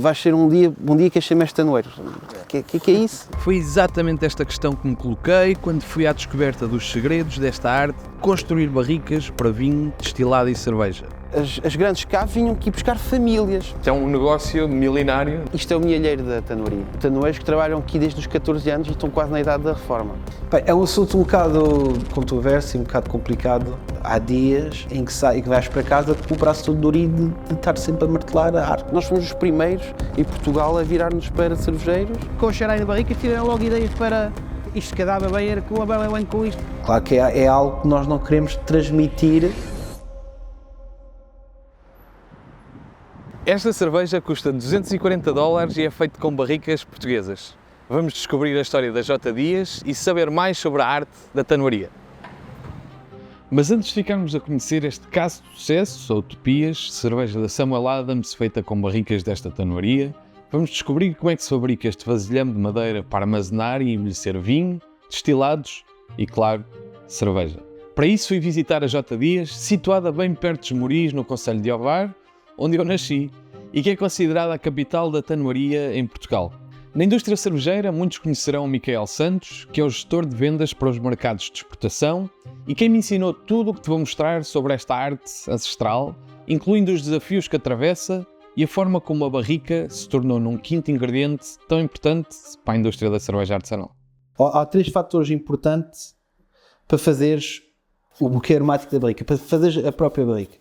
vais ser um dia que és mestre tanoeiro. O que é isso? Foi exatamente esta questão que me coloquei quando fui à descoberta dos segredos desta arte de construir barricas para vinho, destilado e cerveja. As grandes caves vinham aqui buscar famílias. Isto é um negócio milenário. Isto é o milheiro da tanoaria. Tanoeiros que trabalham aqui desde os 14 anos e estão quase na idade da reforma. É um assunto um bocado controverso e um bocado complicado. Há dias em que vais para casa com o braço todo dorido de estar sempre a martelar a arte. Nós fomos os primeiros em Portugal a virar-nos para cervejeiros. Com o cheirinho de barrica tiveram logo ideias para isto que dava bem, era colaborar bem com isto. Claro que é algo que nós não queremos transmitir. Esta cerveja custa $240 e é feita com barricas portuguesas. Vamos descobrir a história da J. Dias e saber mais sobre a arte da tanoaria. Mas antes de ficarmos a conhecer este caso de sucesso, a Utopias, cerveja da Samuel Adams feita com barricas desta tanoaria, vamos descobrir como é que se fabrica este vasilhame de madeira para armazenar e envelhecer vinho, destilados e, claro, cerveja. Para isso fui visitar a J. Dias, situada bem perto de Esmoriz, no concelho de Ovar, onde eu nasci e que é considerada a capital da tanoaria em Portugal. Na indústria cervejeira, muitos conhecerão o Miquel Santos, que é o gestor de vendas para os mercados de exportação e quem me ensinou tudo o que te vou mostrar sobre esta arte ancestral, incluindo os desafios que atravessa e a forma como a barrica se tornou num quinto ingrediente tão importante para a indústria da cerveja artesanal. Há 3 fatores importantes para fazeres o buquê aromático da barrica, para fazeres a própria barrica.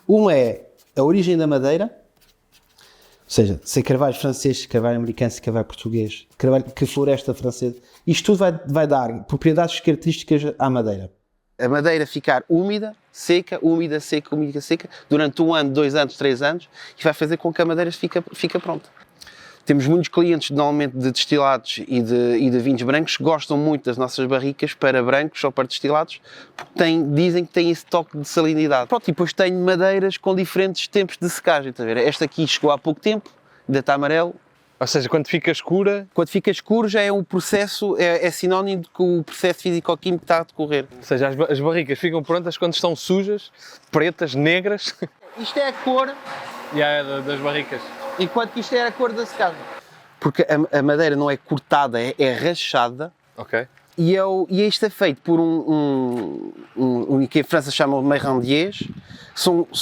Um é a origem da madeira, ou seja, se é carvalho francês, se é carvalho americano, se é carvalho português, carvalho que floresta francesa, isto tudo vai dar propriedades características à madeira. A madeira ficar úmida, seca, úmida, seca, úmida, seca, durante 1 ano, 2 anos, 3 anos, e vai fazer com que a madeira fique pronta. Temos muitos clientes, normalmente de destilados e de vinhos brancos, que gostam muito das nossas barricas para brancos ou para destilados, porque dizem que têm esse toque de salinidade. Pronto, e depois tenho madeiras com diferentes tempos de secagem. Está a ver? Esta aqui chegou há pouco tempo, ainda está amarelo. Ou seja, quando fica escura... Quando fica escuro já é um processo, é sinónimo de que o processo físico-químico está a decorrer. Ou seja, as barricas ficam prontas quando estão sujas, pretas, negras. Isto é a cor... das barricas. Enquanto que isto é a cor da secagem. Porque a madeira não é cortada, é rachada. Ok. E isto é feito por um que em França chamam de mérandiers. São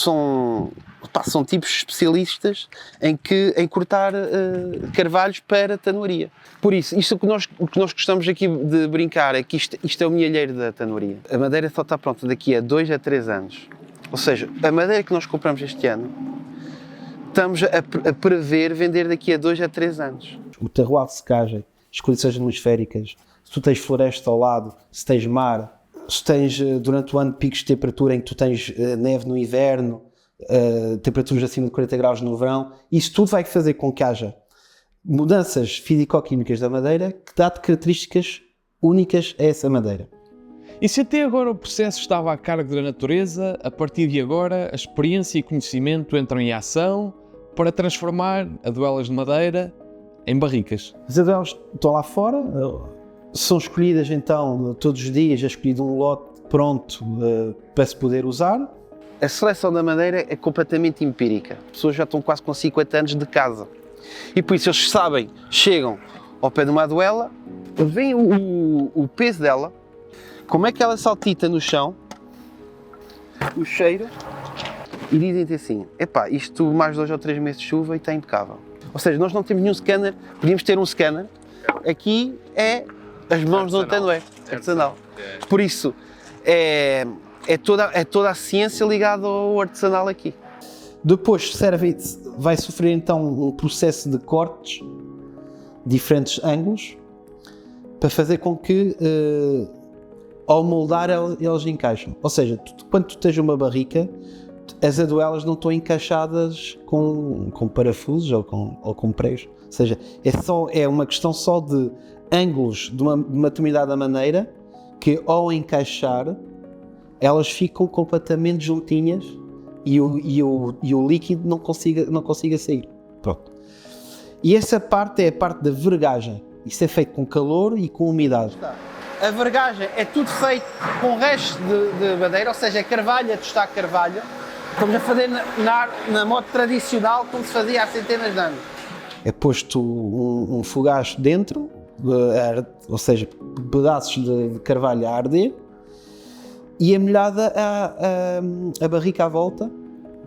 tipos especialistas em cortar carvalhos para tanoaria. Por isso, o que nós gostamos aqui de brincar é que isto é o milheiro da tanoaria. A madeira só está pronta daqui a 2 a 3 anos. Ou seja, a madeira que nós compramos este ano, estamos a prever vender daqui a 2 a 3 anos. O terroir de secagem, as condições atmosféricas, se tu tens floresta ao lado, se tens mar, se tens durante o ano picos de temperatura em que tu tens neve no inverno, temperaturas acima de 40 graus no verão, isso tudo vai fazer com que haja mudanças físico-químicas da madeira que dá-te características únicas a essa madeira. E se até agora o processo estava a cargo da natureza, a partir de agora a experiência e conhecimento entram em ação para transformar aduelas de madeira em barricas. As aduelas estão lá fora, são escolhidas então todos os dias, é escolhido um lote pronto para se poder usar. A seleção da madeira é completamente empírica. As pessoas já estão quase com 50 anos de casa. E por isso eles sabem, chegam ao pé de uma aduela, veem o peso dela, como é que ela saltita no chão, o cheiro, e dizem-te assim, epá, isto mais 2 ou 3 meses de chuva e está impecável. Ou seja, nós não temos nenhum scanner, podíamos ter um scanner, aqui é as mãos do tanoeiro, artesanal. Por isso, é toda a ciência ligada ao artesanal aqui. Depois vai sofrer então um processo de cortes, diferentes ângulos, para fazer com que ao moldar elas encaixam. Ou seja, quando tu tens uma barrica, as aduelas não estão encaixadas com parafusos ou com pregos. Ou seja, é uma questão só de ângulos de uma determinada maneira que ao encaixar elas ficam completamente juntinhas e o líquido não consiga sair. Pronto. E essa parte é a parte da vergagem. Isso é feito com calor e com umidade. A vergagem é tudo feito com restos de madeira, ou seja, é carvalho, a tostar carvalho. Estamos a fazer na modo tradicional, como se fazia há centenas de anos. é posto um fogacho dentro, ou seja, pedaços de carvalho a arder, e é molhada a barrica à volta,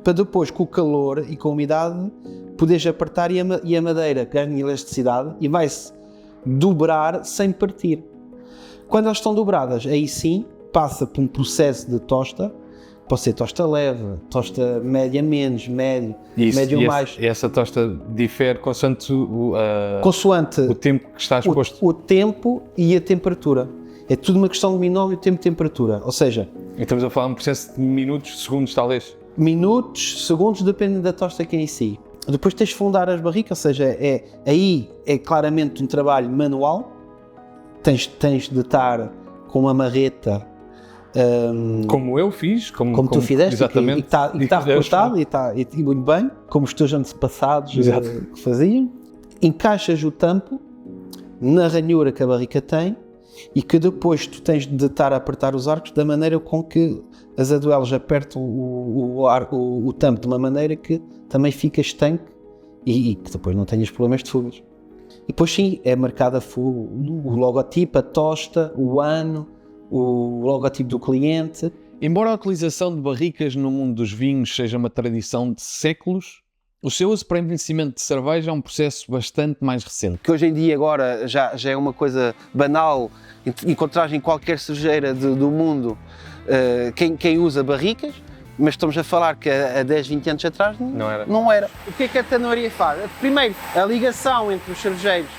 para depois, com o calor e com a umidade, poderes apertar e a madeira ganha elasticidade e vai-se dobrar sem partir. Quando elas estão dobradas, aí sim, passa por um processo de tosta. Pode ser tosta leve, tosta média menos, médio mais. E essa tosta difere consoante Consoante o tempo que está exposto. O tempo e a temperatura. É tudo uma questão de binómio tempo e temperatura. Ou seja, Estamos a falar de um processo de minutos, segundos talvez. minutos, segundos, depende da tosta que é em si. Depois tens de fundar as barricas, ou seja, aí é claramente um trabalho manual. Tens de estar com uma marreta. Como eu fiz, como tu fizeste, exatamente, e que está recortado e muito bem, como os teus antepassados que faziam. Encaixas o tampo na ranhura que a barrica tem e que depois tu tens de estar a apertar os arcos da maneira com que as aduelas apertam o tampo de uma maneira que também fica estanque e que depois não tenhas problemas de fugas. E depois sim, é marcado a full o logotipo, a tosta, o ano, o logotipo do cliente. Embora a utilização de barricas no mundo dos vinhos seja uma tradição de séculos, o seu uso para envelhecimento de cerveja é um processo bastante mais recente. Que hoje em dia agora já é uma coisa banal encontrar em qualquer cervejeira do mundo quem usa barricas, mas estamos a falar que há 10, 20 anos atrás não era. O que é que a tanoaria faz? Primeiro, a ligação entre os cervejeiros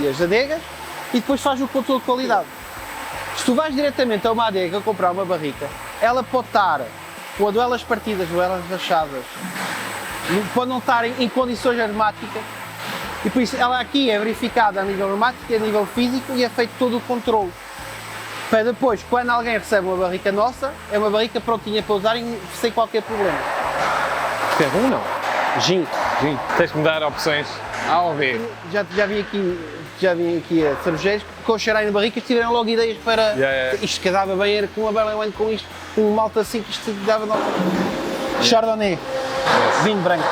e as adegas, e depois faz o controle de qualidade. Se tu vais diretamente a uma adega comprar uma barrica, ela pode estar com aduelas partidas, aduelas rachadas, pode não estar em condições aromáticas, e por isso ela aqui é verificada a nível aromático, a nível físico, e é feito todo o controle. Para depois, quando alguém recebe uma barrica nossa, é uma barrica prontinha para usar sem qualquer problema. Isto é rum, não? Gin. Tens que me dar opções ao ver. Já vim aqui a cervejeiros que ao cheirarem na barrica tiveram logo ideias para isto que dava bem, era com uma bela wine com isto, um malta assim que isto dava nota. Chardonnay, vinho branco.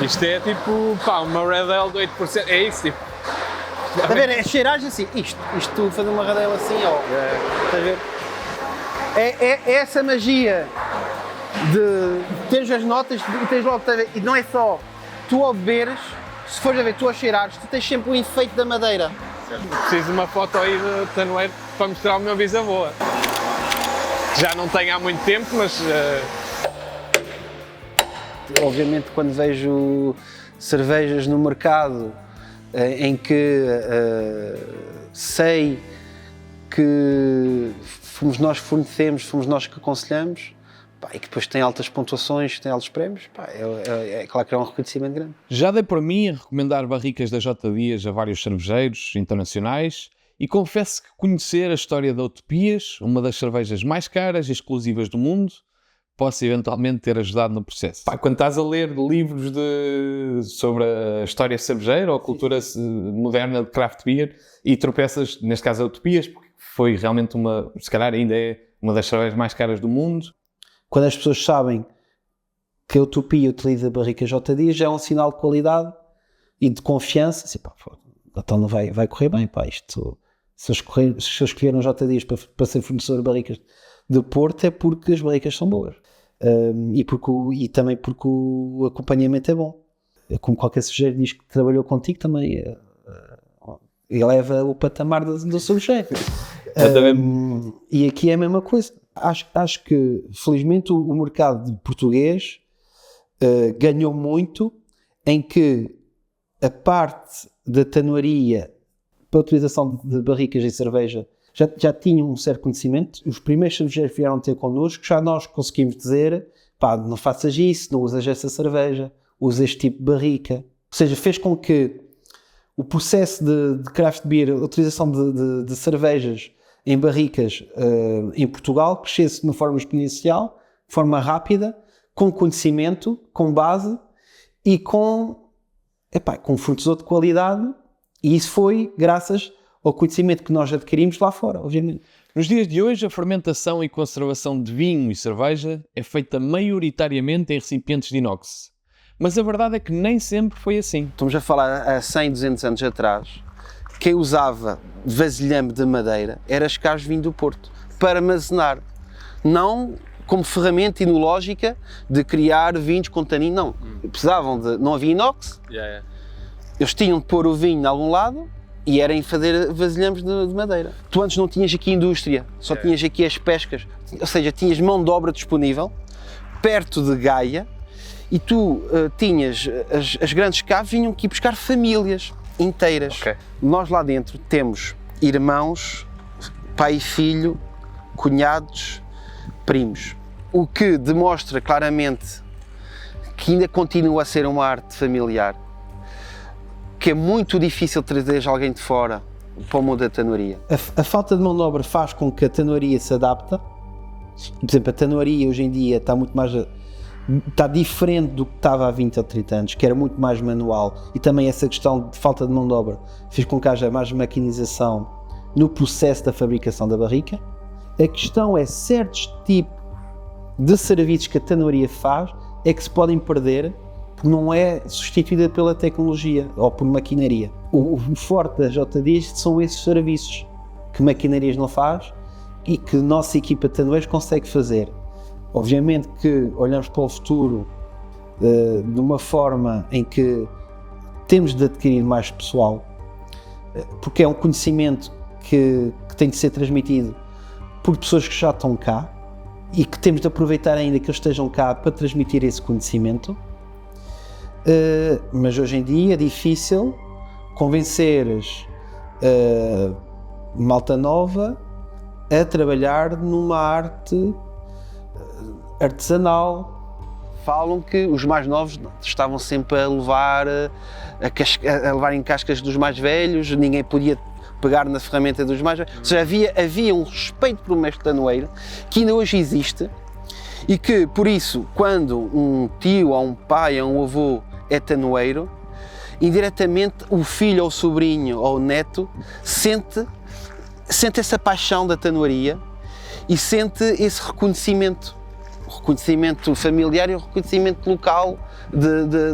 Isto é tipo, uma Red Ale de 8%, é isso tipo. Está a ver? É cheiragem assim, isto fazer uma radela assim, ó. Está a ver? É essa magia de teres as notas e tens logo, e não é só tu ao beberes, se fores a ver, tu a cheirares, tu tens sempre o efeito da madeira. Preciso de uma foto aí de tanoeiro para mostrar ao meu bisavô. Já não tenho há muito tempo, mas... Obviamente quando vejo cervejas no mercado em que sei que fomos nós que fornecemos, fomos nós que aconselhamos, e que depois tem altas pontuações, tem altos prémios, é claro que é um reconhecimento grande. Já dei por mim a recomendar barricas da J. Dias a vários cervejeiros internacionais e confesso que conhecer a história da Utopias, uma das cervejas mais caras e exclusivas do mundo, possa eventualmente ter ajudado no processo. Quando estás a ler livros sobre a história cervejeira ou a cultura moderna de craft beer e tropeças, neste caso a Utopias, porque foi realmente se calhar ainda é uma das cervejas mais caras do mundo. Quando as pessoas sabem que a Utopia utiliza barricas J. Dias, já é um sinal de qualidade e de confiança. Assim, então não vai correr bem, isto, se eu escolher um J. Dias para ser fornecedor de barricas de Porto, é porque as barricas são boas. E também porque o acompanhamento é bom. Como qualquer cervejeiro diz que trabalhou contigo, também eleva o patamar do cervejeiro. E aqui é a mesma coisa. Acho que, felizmente, o mercado português ganhou muito em que a parte da tanoaria para a utilização de barricas em cerveja já tinham um certo conhecimento. Os primeiros cervejeiros vieram ter connosco, já nós conseguimos dizer, não faças isso, não usas essa cerveja, usa este tipo de barrica. Ou seja, fez com que o processo de craft beer, a utilização de cervejas em barricas em Portugal, crescesse de uma forma exponencial, de forma rápida, com conhecimento, com base e com um fornecedor de qualidade, e isso foi graças ao conhecimento que nós adquirimos lá fora, obviamente. Nos dias de hoje, a fermentação e conservação de vinho e cerveja é feita maioritariamente em recipientes de inox. Mas a verdade é que nem sempre foi assim. Estamos a falar há 100, 200 anos atrás, quem usava vasilhame de madeira era escaso vinho do Porto, para armazenar, não como ferramenta enológica de criar vinhos com tanino, não. Precisavam de, não havia inox, eles tinham de pôr o vinho em algum lado e era em fazer vasilhames de madeira. Tu antes não tinhas aqui indústria, só tinhas aqui as pescas, ou seja, tinhas mão de obra disponível, perto de Gaia, e tu tinhas, as grandes caves vinham aqui buscar famílias inteiras. Nós lá dentro temos irmãos, pai e filho, cunhados, primos, o que demonstra claramente que ainda continua a ser uma arte familiar, que é muito difícil trazer alguém de fora para o mundo da tanoaria. A falta de mão de obra faz com que a tanoaria se adapte. Por exemplo, a tanoaria hoje em dia está diferente do que estava há 20 ou 30 anos, que era muito mais manual, e também essa questão de falta de mão de obra fez com que haja mais maquinização no processo da fabricação da barrica. A questão é certos tipos de serviços que a tanoaria faz é que se podem perder porque não é substituída pela tecnologia ou por maquinaria. O forte da JDs são esses serviços que maquinarias não faz e que a nossa equipa de tanoeiros consegue fazer. Obviamente que olhamos para o futuro de uma forma em que temos de adquirir mais pessoal, porque é um conhecimento que tem de ser transmitido por pessoas que já estão cá e que temos de aproveitar ainda que eles estejam cá para transmitir esse conhecimento. Mas hoje em dia é difícil convenceres malta nova a trabalhar numa arte artesanal. Falam que os mais novos estavam sempre a levar em cascas dos mais velhos, ninguém podia pegar na ferramenta dos mais velhos. Ou seja, havia um respeito pelo mestre tanoeiro que ainda hoje existe e que, por isso, quando um tio, ou um pai, ou um avô é tanoeiro, indiretamente o filho, ou o sobrinho, ou o neto sente essa paixão da tanoaria e sente esse reconhecimento. O reconhecimento familiar e o reconhecimento local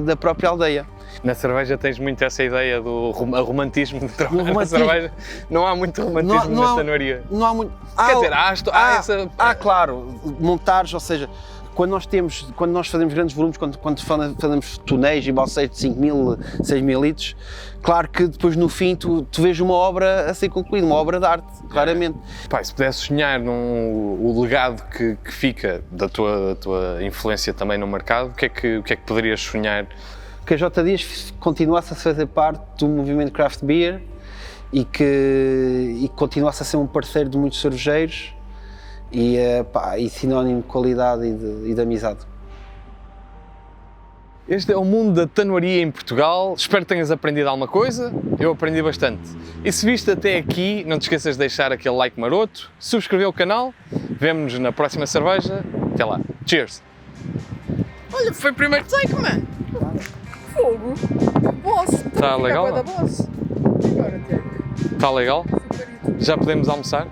da própria aldeia. Na cerveja tens muito essa ideia do romantismo de trabalhar na cerveja. Não há muito romantismo na tanoaria. Não há muito. Quer dizer, há essa... claro, montares, ou seja, quando nós fazemos grandes volumes, quando fazemos tonéis e balseiros de 5 mil, 6 mil litros, claro que depois no fim tu vês uma obra a ser concluída, uma obra de arte, claramente. Pai, se pudesse sonhar o legado que fica da tua influência também no mercado, o que é que poderias sonhar? Que a JDs continuasse a fazer parte do movimento craft beer e que continuasse a ser um parceiro de muitos cervejeiros e sinónimo de qualidade e de amizade. Este é o mundo da tanoaria em Portugal. Espero que tenhas aprendido alguma coisa. Eu aprendi bastante. E se viste até aqui, não te esqueças de deixar aquele like maroto, subscrever o canal. Vemo-nos na próxima cerveja. Até lá. Cheers! Olha, foi o primeiro take, mano. Fogo. Boss. Tá legal, Da não? boss. Agora, Está legal? Já podemos almoçar?